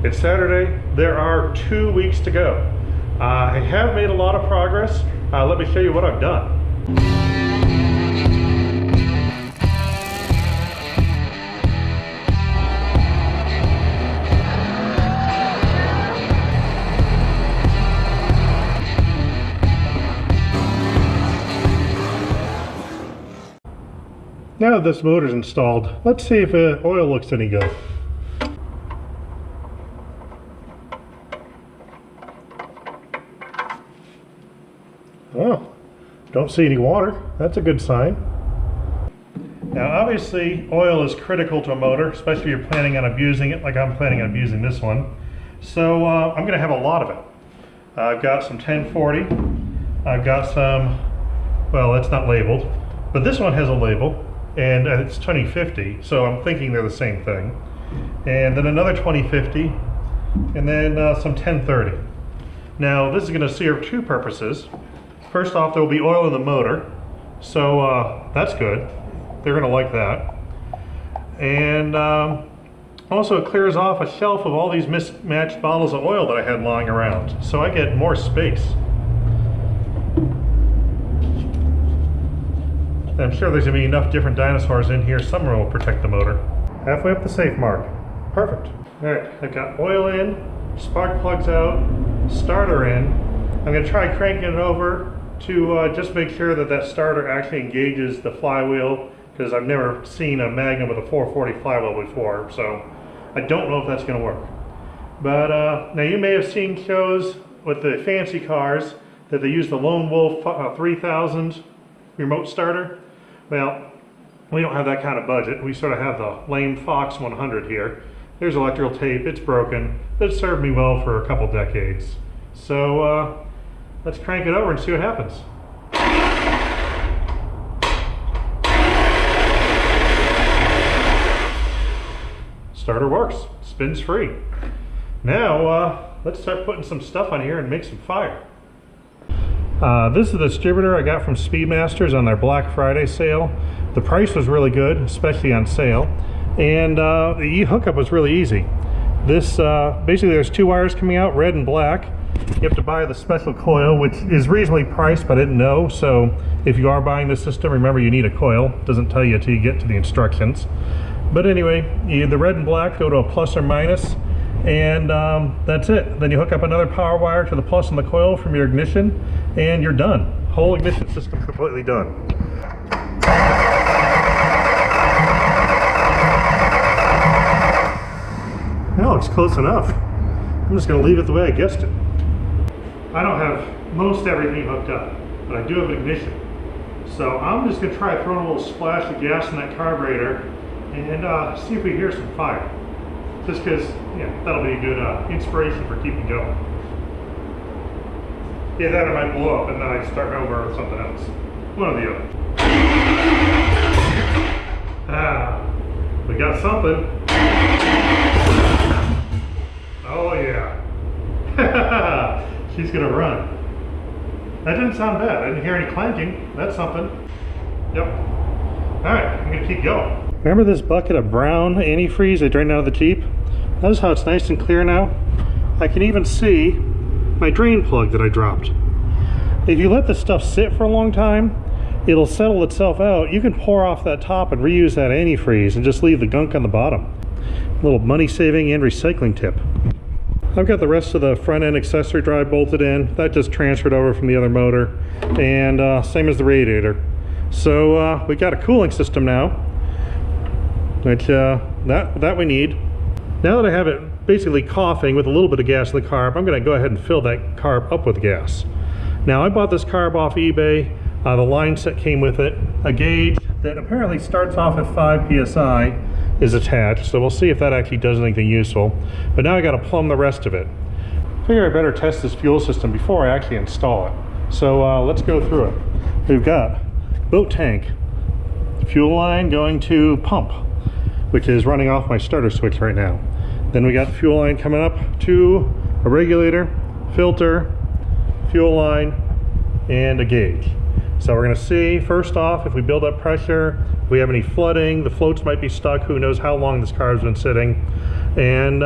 It's Saturday. There are 2 weeks to go. I have made a lot of progress. Let me show you what I've done. Now that this motor's installed, let's see if oil looks any good. Oh, don't see any water. That's a good sign. Now obviously oil is critical to a motor, especially if you're planning on abusing it like I'm planning on abusing this one. So I'm going to have a lot of it. I've got some 1040. I've got some, well, it's not labeled, but this one has a label. And it's 2050, so I'm thinking they're the same thing. And then another 2050, and then some 1030. Now this is going to serve two purposes. First off, there will be oil in the motor, so that's good. They're going to like that. And also it clears off a shelf of all these mismatched bottles of oil that I had lying around, so I get more space. I'm sure there's going to be enough different dinosaurs in here, somewhere will protect the motor. Halfway up the safe mark. Perfect. Alright, I've got oil in, spark plugs out, starter in. I'm going to try cranking it over to just make sure that that starter actually engages the flywheel, because I've never seen a Magnum with a 440 flywheel before, so I don't know if that's going to work. But now you may have seen shows with the fancy cars that they use the Lone Wolf 3000 remote starter. Well, we don't have that kind of budget. We sort of have the lame Fox 100 here. There's electrical tape, it's broken, but it served me well for a couple decades. So let's crank it over and see what happens. Starter works, spins free. Now let's start putting some stuff on here and make some fire. This is the distributor I got from Speedmasters on their Black Friday sale. The price was really good, especially on sale, and the hookup was really easy. This basically there's two wires coming out, red and black. You have to buy the special coil, which is reasonably priced, but I didn't know. So if you are buying this system, remember you need a coil. It doesn't tell you until you get to the instructions. But anyway, the red and black go to a plus or minus. And that's it. Then you hook up another power wire to the plus on the coil from your ignition, and you're done. Whole ignition system completely done. That looks close enough. I'm just going to leave it the way I guessed it. I don't have most everything hooked up, but I do have an ignition. So I'm just going to try throwing a little splash of gas in that carburetor and see if we hear some fire. Just because, yeah, that'll be a good inspiration for keeping going. Yeah, that or might blow up and then I start over with something else. One or the other. We got something. Oh yeah. She's gonna run. That didn't sound bad. I didn't hear any clanking. That's something. Yep. Alright, I'm gonna keep going. Remember this bucket of brown antifreeze I drained out of the Jeep? Notice how it's nice and clear now? I can even see my drain plug that I dropped. If you let this stuff sit for a long time, it'll settle itself out. You can pour off that top and reuse that antifreeze and just leave the gunk on the bottom. A little money saving and recycling tip. I've got the rest of the front end accessory drive bolted in. That just transferred over from the other motor. And same as the radiator. So we got a cooling system now. Which that we need. Now that I have it basically coughing with a little bit of gas in the carb, I'm going to go ahead and fill that carb up with gas. Now I bought this carb off eBay. The line set came with it. A gauge that apparently starts off at 5 psi is attached, so we'll see if that actually does anything useful. But now I got to plumb the rest of it. I figure I better test this fuel system before I actually install it. So let's go through it. We've got boat tank, fuel line going to pump, which is running off my starter switch right now. Then we got the fuel line coming up to a regulator, filter, fuel line, and a gauge. So we're going to see, first off, if we build up pressure, if we have any flooding, the floats might be stuck, who knows how long this car has been sitting. And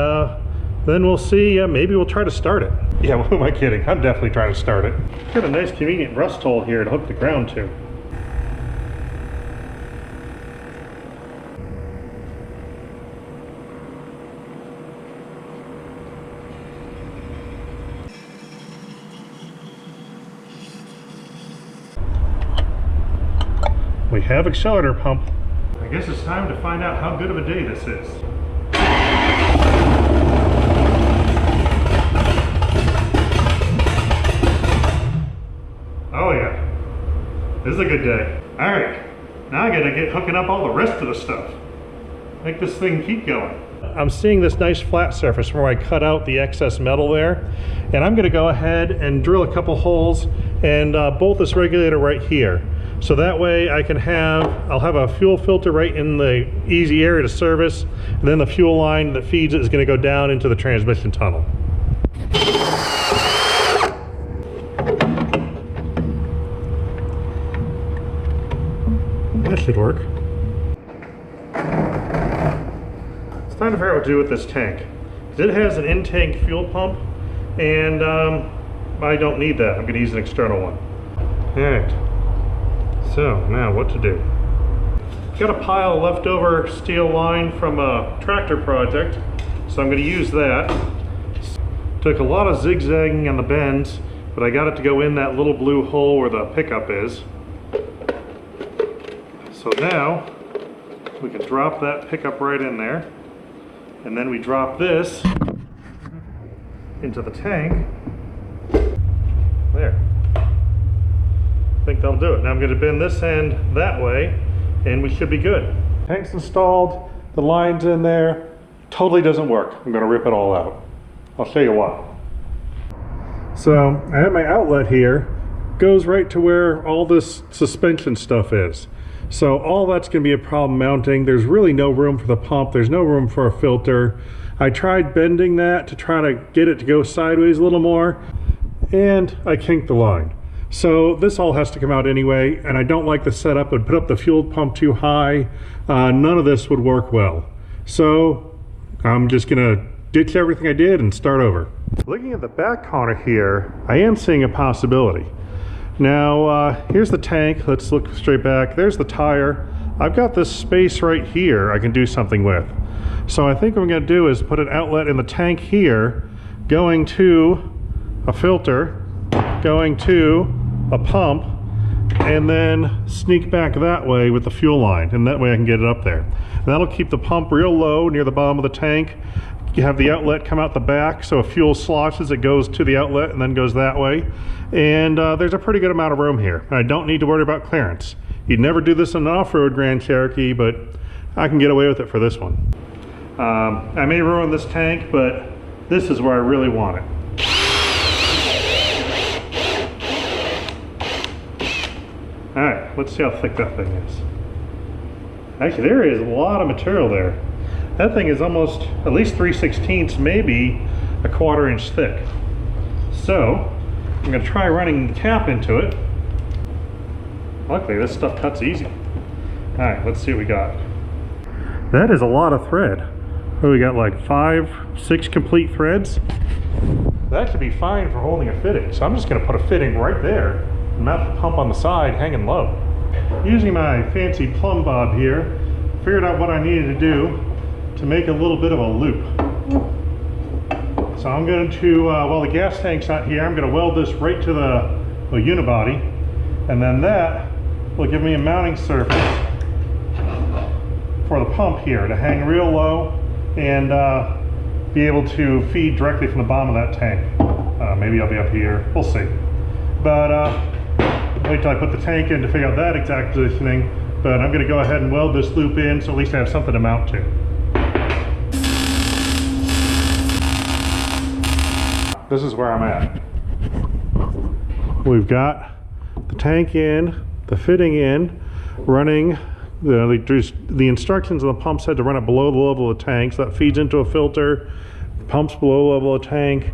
then we'll see, maybe we'll try to start it. Yeah, who am I kidding? I'm definitely trying to start it. Got a nice convenient rust hole here to hook the ground to. We have accelerator pump. I guess it's time to find out how good of a day this is. Oh yeah, this is a good day. All right, now I gotta get hooking up all the rest of the stuff. Make this thing keep going. I'm seeing this nice flat surface where I cut out the excess metal there, and I'm gonna go ahead and drill a couple holes and bolt this regulator right here. So that way I can I'll have a fuel filter right in the easy area to service, and then the fuel line that feeds it is gonna go down into the transmission tunnel. That should work. It's time to figure out what to do with this tank. It has an in-tank fuel pump, and I don't need that. I'm gonna use an external one. All right. So now what to do? Got a pile of leftover steel line from a tractor project, so I'm going to use that. Took a lot of zigzagging on the bends, but I got it to go in that little blue hole where the pickup is. So now we can drop that pickup right in there, and then we drop this into the tank. There. I think that'll do it. Now I'm going to bend this end that way, and we should be good. Tank's installed, the line's in there, totally doesn't work. I'm going to rip it all out. I'll show you why. So I have my outlet here, goes right to where all this suspension stuff is. So all that's going to be a problem mounting. There's really no room for the pump, there's no room for a filter. I tried bending that to try to get it to go sideways a little more, and I kinked the line. So this all has to come out anyway, and I don't like the setup. I'd put up the fuel pump too high. None of this would work well. So I'm just gonna ditch everything I did and start over. Looking at the back corner here, I am seeing a possibility. Now here's the tank. Let's look straight back. There's the tire. I've got this space right here I can do something with. So I think what I'm gonna do is put an outlet in the tank here, going to a filter, going to a pump, and then sneak back that way with the fuel line, and that way I can get it up there. And that'll keep the pump real low near the bottom of the tank. You have the outlet come out the back, so if fuel sloshes, it goes to the outlet and then goes that way. And there's a pretty good amount of room here. I don't need to worry about clearance. You'd never do this in an off-road Grand Cherokee, but I can get away with it for this one. I may ruin this tank, but this is where I really want it. Alright, let's see how thick that thing is. Actually, there is a lot of material there. That thing is almost at least 3/16, maybe a 1/4 inch thick. So, I'm going to try running the cap into it. Luckily, this stuff cuts easy. Alright, let's see what we got. That is a lot of thread. What, we got like 5, 6 complete threads? That should be fine for holding a fitting. So I'm just going to put a fitting right there. Mount the pump on the side, hanging low. Using my fancy plumb bob here, figured out what I needed to do to make a little bit of a loop. So I'm going to, while the gas tank's not here, I'm going to weld this right to the unibody, and then that will give me a mounting surface for the pump here to hang real low and be able to feed directly from the bottom of that tank. Maybe I'll be up here, we'll see. But wait till I put the tank in to figure out that exact positioning, but I'm going to go ahead and weld this loop in so at least I have something to mount to. This is where I'm at. We've got the tank in, the fitting in, running, the instructions on the pump said to run it below the level of the tank, so that feeds into a filter, the pump's below the level of the tank,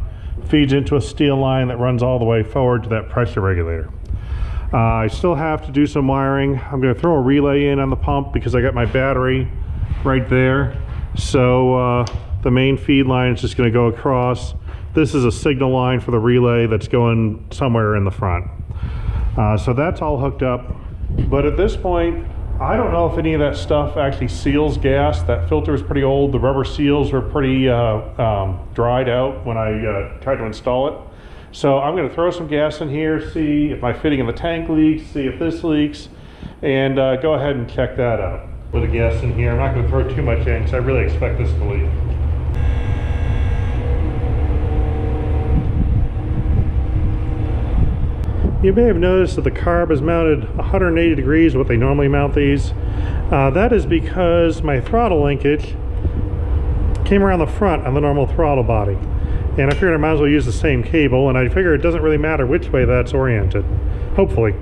feeds into a steel line that runs all the way forward to that pressure regulator. I still have to do some wiring. I'm going to throw a relay in on the pump because I got my battery right there. So The main feed line is just going to go across. This is a signal line for the relay that's going somewhere in the front. So that's all hooked up. But at this point, I don't know if any of that stuff actually seals gas. That filter is pretty old. The rubber seals were pretty dried out when I tried to install it. So I'm going to throw some gas in here, see if my fitting in the tank leaks, see if this leaks, and go ahead and check that out. Put the gas in here. I'm not going to throw too much in because I really expect this to leak. You may have noticed that the carb is mounted 180 degrees, what they normally mount these. That is because my throttle linkage came around the front on the normal throttle body. And I figured I might as well use the same cable, and I figure it doesn't really matter which way that's oriented, hopefully.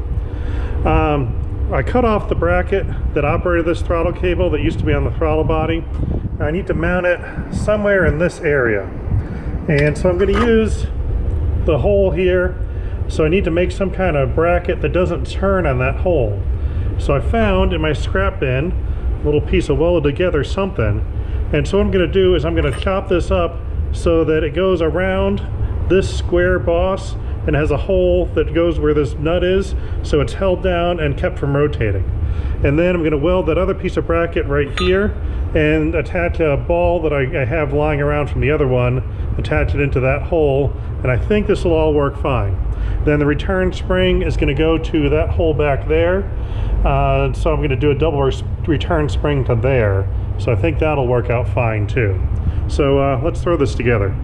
I cut off the bracket that operated this throttle cable that used to be on the throttle body. I need to mount it somewhere in this area. And so I'm going to use the hole here. So I need to make some kind of bracket that doesn't turn on that hole. So I found in my scrap bin a little piece of welded together something. And so what I'm going to do is I'm going to chop this up so that it goes around this square boss and has a hole that goes where this nut is, so it's held down and kept from rotating. And then I'm going to weld that other piece of bracket right here and attach a ball that I have lying around from the other one, attach it into that hole, and I think this will all work fine. Then the return spring is going to go to that hole back there, so I'm going to do a double return spring to there. So I think that'll work out fine too. So let's throw this together.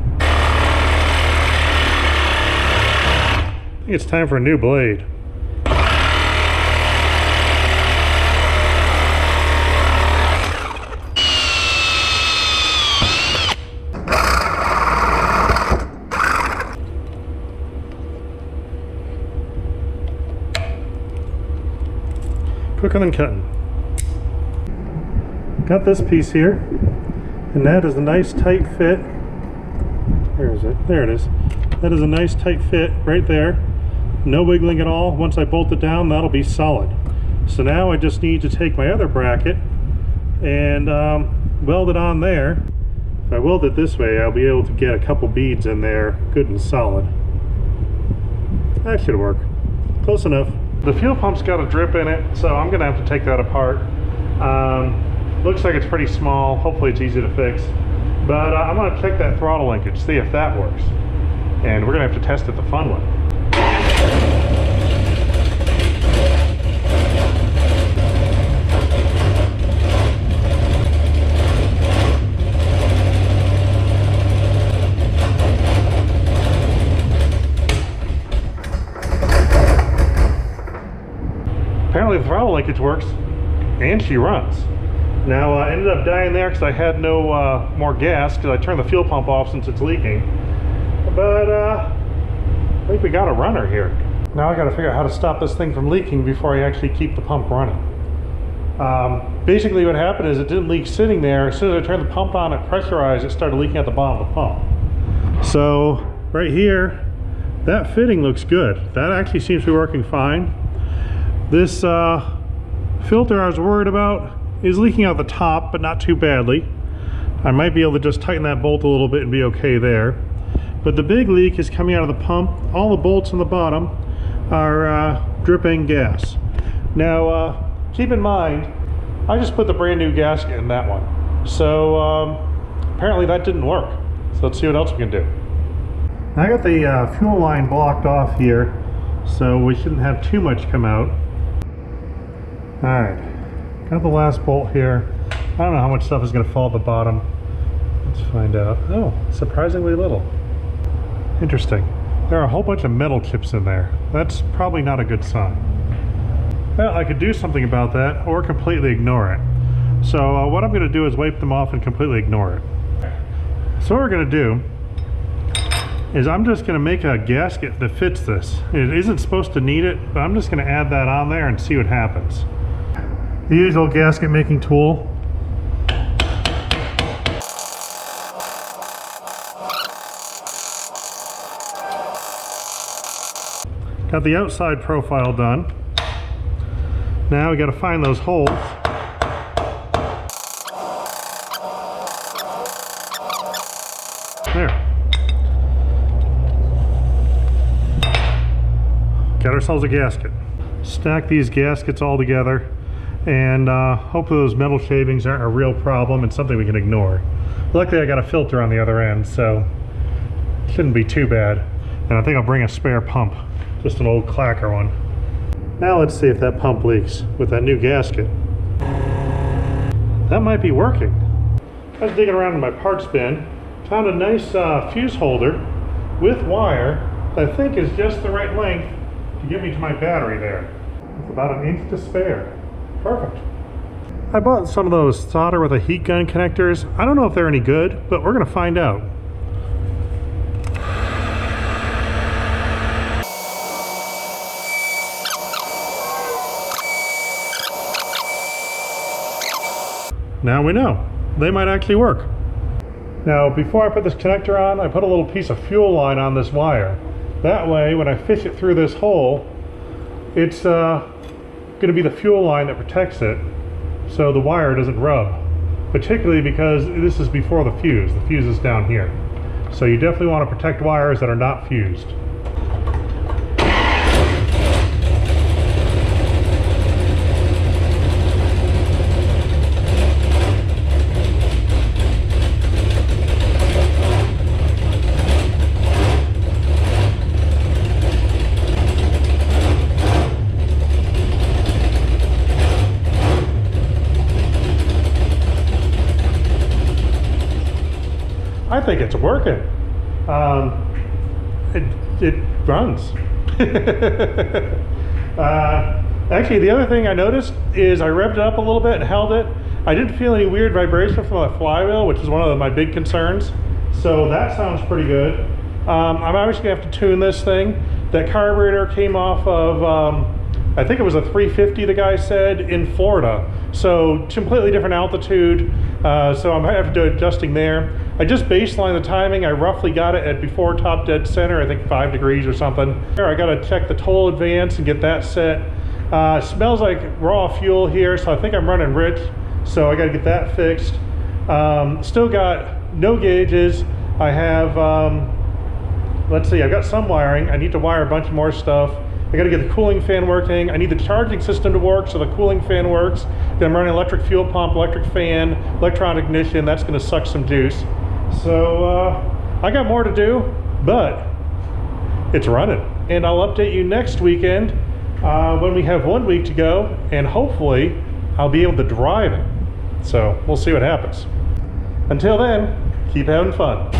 I think it's time for a new blade. Quicker than cutting. Got this piece here, and that is a nice tight fit. Where is it? There it is. That is a nice tight fit right there. No wiggling at all. Once I bolt it down, that'll be solid. So now I just need to take my other bracket and weld it on there. If I weld it this way, I'll be able to get a couple beads in there good and solid. That should work. Close enough. The fuel pump's got a drip in it, so I'm going to have to take that apart. Looks like it's pretty small. Hopefully it's easy to fix. But I'm going to check that throttle linkage, see if that works. And we're going to have to test it the fun way. Apparently the throttle linkage works, and she runs. Now I ended up dying there because I had no more gas because I turned the fuel pump off since it's leaking. But I think we got a runner here. Now I got to figure out how to stop this thing from leaking before I actually keep the pump running. Basically what happened is it didn't leak sitting there. As soon as I turned the pump on, it pressurized, it started leaking at the bottom of the pump. So right here, that fitting looks good. That actually seems to be working fine. This filter I was worried about is leaking out the top, but not too badly. I might be able to just tighten that bolt a little bit and be okay there. But the big leak is coming out of the pump. All the bolts on the bottom are dripping gas. Now, keep in mind, I just put the brand new gasket in that one. So apparently that didn't work. So let's see what else we can do. I got the fuel line blocked off here, so we shouldn't have too much come out. Alright, got the last bolt here. I don't know how much stuff is going to fall at the bottom. Let's find out. Oh, surprisingly little. Interesting. There are a whole bunch of metal chips in there. That's probably not a good sign. Well, I could do something about that or completely ignore it. So what I'm going to do is wipe them off and completely ignore it. So what we're going to do is I'm just going to make a gasket that fits this. It isn't supposed to need it, but I'm just going to add that on there and see what happens. The usual gasket making tool. Got the outside profile done. Now we got to find those holes. There. Got ourselves a gasket. Stack these gaskets all together, and hopefully those metal shavings aren't a real problem and something we can ignore. Luckily I got a filter on the other end, so it shouldn't be too bad. And I think I'll bring a spare pump, just an old clacker one. Now let's see if that pump leaks with that new gasket. That might be working. I was digging around in my parts bin, found a nice fuse holder with wire that I think is just the right length to get me to my battery there. It's about an inch to spare. Perfect. I bought some of those solder with a heat gun connectors. I don't know if they're any good, but we're gonna find out. Now we know. They might actually work. Now, before I put this connector on, I put a little piece of fuel line on this wire. That way, when I fish it through this hole, it's gonna be the fuel line that protects it so the wire doesn't rub. Particularly because this is before the fuse. The fuse is down here. So you definitely want to protect wires that are not fused. I think it's working. It runs. Actually, the other thing I noticed is I revved it up a little bit and held it. I didn't feel any weird vibration from the flywheel, which is one of my big concerns. So that sounds pretty good. I'm obviously gonna have to tune this thing. That carburetor came off of, I think it was a 350, the guy said, in Florida. So completely different altitude. So I'm gonna have to do adjusting there. I just baseline the timing. I roughly got it at before top dead center, I think 5 degrees or something. Here, I gotta check the toll advance and get that set. Smells like raw fuel here, so I think I'm running rich. So I gotta get that fixed. Still got no gauges. I have, let's see, I've got some wiring. I need to wire a bunch more stuff. I gotta get the cooling fan working. I need the charging system to work so the cooling fan works. Then I'm running electric fuel pump, electric fan, electronic ignition. That's gonna suck some juice. So I got more to do, but it's running. And I'll update you next weekend when we have 1 week to go, and hopefully I'll be able to drive it. So we'll see what happens. Until then, keep having fun.